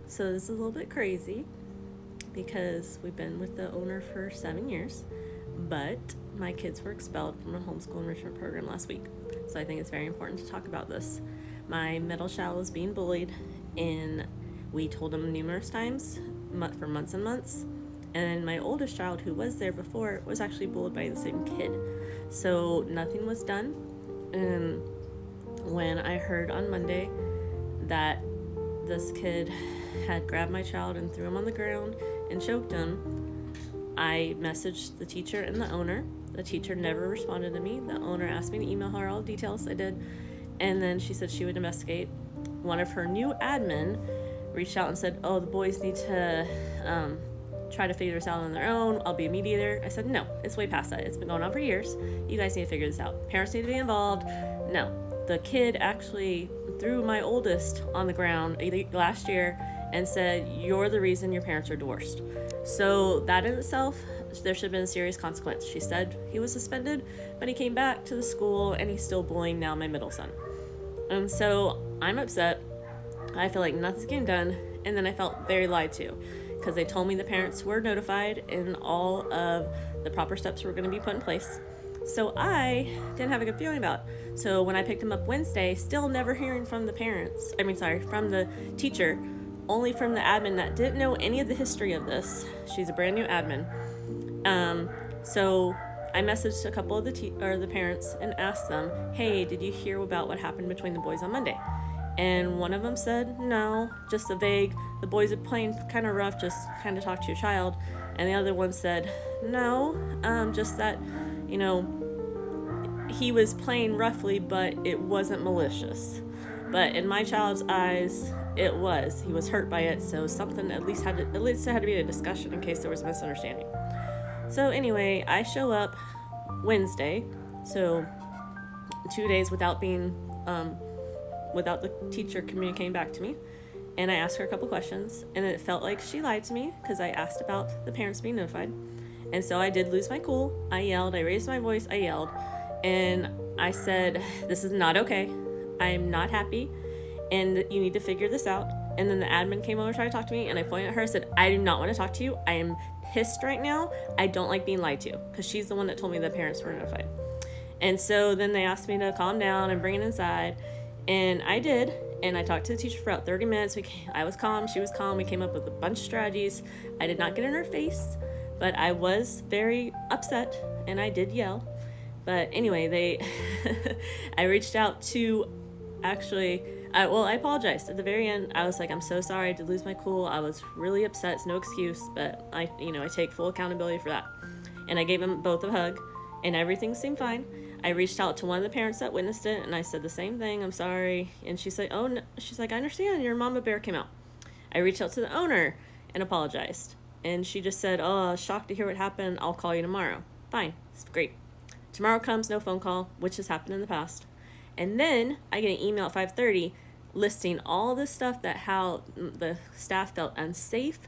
So this is a little bit crazy because we've been with the owner for 7 years, but my kids were expelled from a homeschool enrichment program last week. So I think it's very important to talk about this. My middle child was being bullied, and we told him numerous times for months and months. And my oldest child, who was there before, was actually bullied by the same kid. So nothing was done. And when I heard on Monday that this kid had grabbed my child and threw him on the ground and choked him, I messaged the teacher and the owner. The teacher never responded to me. The owner asked me to email her all the details. I did. And then she said she would investigate. One of her new admin reached out and said, oh, the boys need to try to figure this out on their own. I'll be a mediator. I said, no, it's way past that. It's been going on for years. You guys need to figure this out. Parents need to be involved. No, the kid actually threw my oldest on the ground last year and said, you're the reason your parents are divorced. So that in itself, there should have been a serious consequence. She said he was suspended, but he came back to the school and he's still bullying now my middle son. And so I'm upset. I feel like nothing's getting done. And then I felt very lied to because they told me the parents were notified and all of the proper steps were going to be put in place. So I didn't have a good feeling about it. So when I picked him up Wednesday, still never hearing from the from the teacher, only from the admin that didn't know any of the history of this. She's a brand new admin. So I messaged a couple of the parents and asked them, hey, did you hear about what happened between the boys on Monday? And one of them said, no, just a vague, the boys are playing kind of rough, just kind of talk to your child. And the other one said, no, just that, he was playing roughly, but it wasn't malicious. But in my child's eyes, it was. He was hurt by it, so something at least had to be a discussion in case there was a misunderstanding. So anyway, I show up Wednesday, so 2 days without the teacher communicating back to me, and I asked her a couple questions, and it felt like she lied to me because I asked about the parents being notified. And so I did lose my cool. I yelled, I raised my voice, I yelled, and I said, this is not okay. I'm not happy, and you need to figure this out. And then the admin came over to try to talk to me, and I pointed at her and said, I do not want to talk to you. I am pissed right now. I don't like being lied to, because she's the one that told me the parents were notified. And so then they asked me to calm down and bring it inside, and I did. And I talked to the teacher for about 30 minutes. I was calm, she was calm. We came up with a bunch of strategies. I did not get in her face, but I was very upset, and I did yell. But anyway, I reached out to I apologized. At the very end, I was like, I'm so sorry, I did lose my cool. I was really upset. It's no excuse, but I take full accountability for that. And I gave them both a hug, and everything seemed fine. I reached out to one of the parents that witnessed it, and I said the same thing. I'm sorry. And she said, oh, no. She's like, I understand. Your mama bear came out. I reached out to the owner and apologized. And she just said, oh, shocked to hear what happened. I'll call you tomorrow. Fine. It's great. Tomorrow comes, no phone call, which has happened in the past. And then I get an email at 5:30 listing all this stuff that how the staff felt unsafe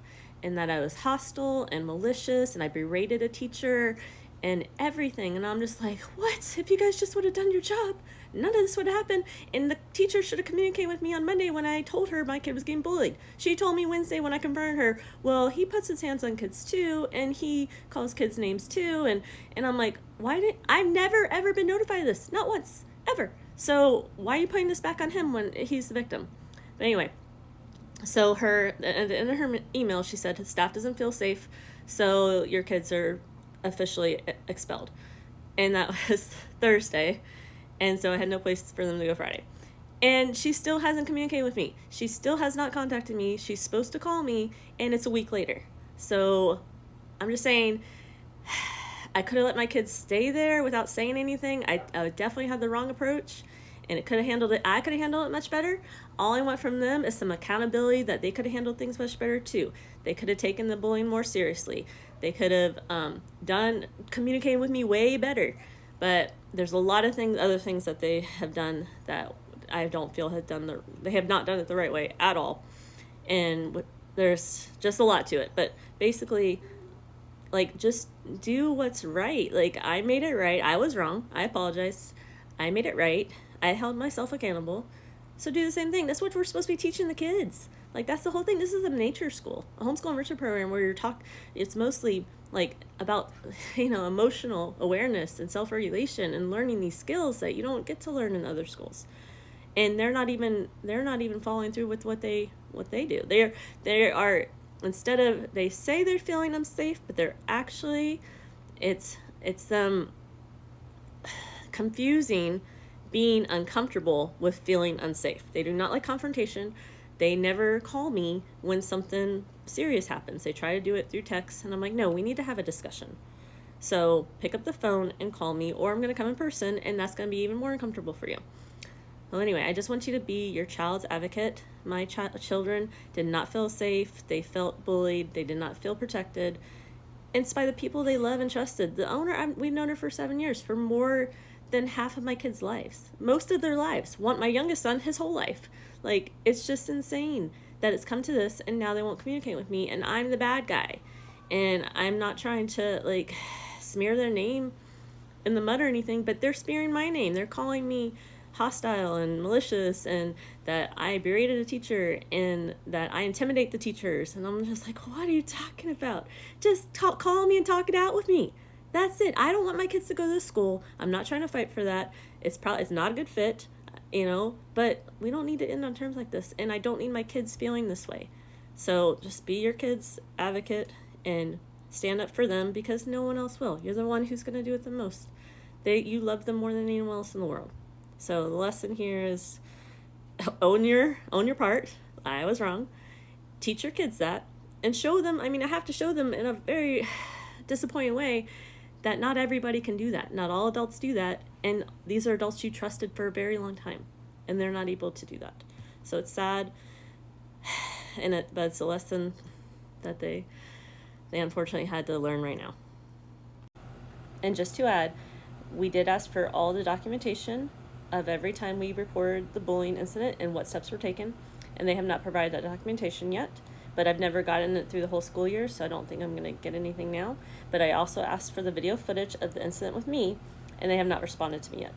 and that I was hostile and malicious and I berated a teacher and everything. And I'm just like, what? If you guys just would have done your job, none of this would have happened. And the teacher should have communicated with me on Monday when I told her my kid was getting bullied. She told me Wednesday when I confronted her, well, he puts his hands on kids too, and he calls kids names too. And I'm like, I've never ever been notified of this. Not once, ever. So why are you putting this back on him when he's the victim? But anyway, so at the end of her email, she said, staff doesn't feel safe, so your kids are officially expelled. And that was Thursday. And so I had no place for them to go Friday. And she still hasn't communicated with me. She still has not contacted me. She's supposed to call me, and it's a week later. So I'm just saying, I could have let my kids stay there without saying anything. I definitely had the wrong approach, and I could have handled it much better. All I want from them is some accountability that they could have handled things much better too. They could have taken the bullying more seriously. They could have communicated with me way better. But there's a lot of other things that they have done that I don't feel they have not done it the right way at all. And there's just a lot to it. But basically, just do what's right. I made it right. I was wrong. I apologize. I made it right. I held myself accountable. So do the same thing. That's what we're supposed to be teaching the kids. Like, that's the whole thing. This is a nature school, a homeschool enrichment program where it's mostly like about, emotional awareness and self-regulation and learning these skills that you don't get to learn in other schools. And they're not even following through with what they do. They are, instead of, they say they're feeling unsafe, but they're actually, it's them confusing being uncomfortable with feeling unsafe. They do not like confrontation. They never call me when something serious happens. They try to do it through text, and I'm like, no, we need to have a discussion. So pick up the phone and call me, or I'm going to come in person, and that's going to be even more uncomfortable for you. Well, anyway, I just want you to be your child's advocate. My children did not feel safe. They felt bullied. They did not feel protected. And it's by the people they love and trusted. The owner, we've known her for 7 years, for more than half of my kids' lives. Most of their lives. My youngest son, his whole life. Like, it's just insane that it's come to this, and now they won't communicate with me, and I'm the bad guy. And I'm not trying to, like, smear their name in the mud or anything, but they're smearing my name. They're calling me hostile and malicious, and that I berated a teacher, and that I intimidate the teachers. And I'm just like, what are you talking about? Just call me and talk it out with me. That's it. I don't want my kids to go to this school. I'm not trying to fight for that. It's not a good fit. But we don't need to end on terms like this, and I don't need my kids feeling this way. So just be your kids' advocate and stand up for them, because no one else will. You're the one who's going to do it the most. You love them more than anyone else in the world. So the lesson here is own your part. I was wrong. Teach your kids that, and show them. I have to show them in a very disappointing way that not everybody can do that. Not all adults do that. And these are adults you trusted for a very long time, and they're not able to do that. So it's sad, but it's a lesson that they unfortunately had to learn right now. And just to add, we did ask for all the documentation of every time we reported the bullying incident and what steps were taken, and they have not provided that documentation yet. But I've never gotten it through the whole school year, so I don't think I'm going to get anything now. But I also asked for the video footage of the incident with me, and they have not responded to me yet.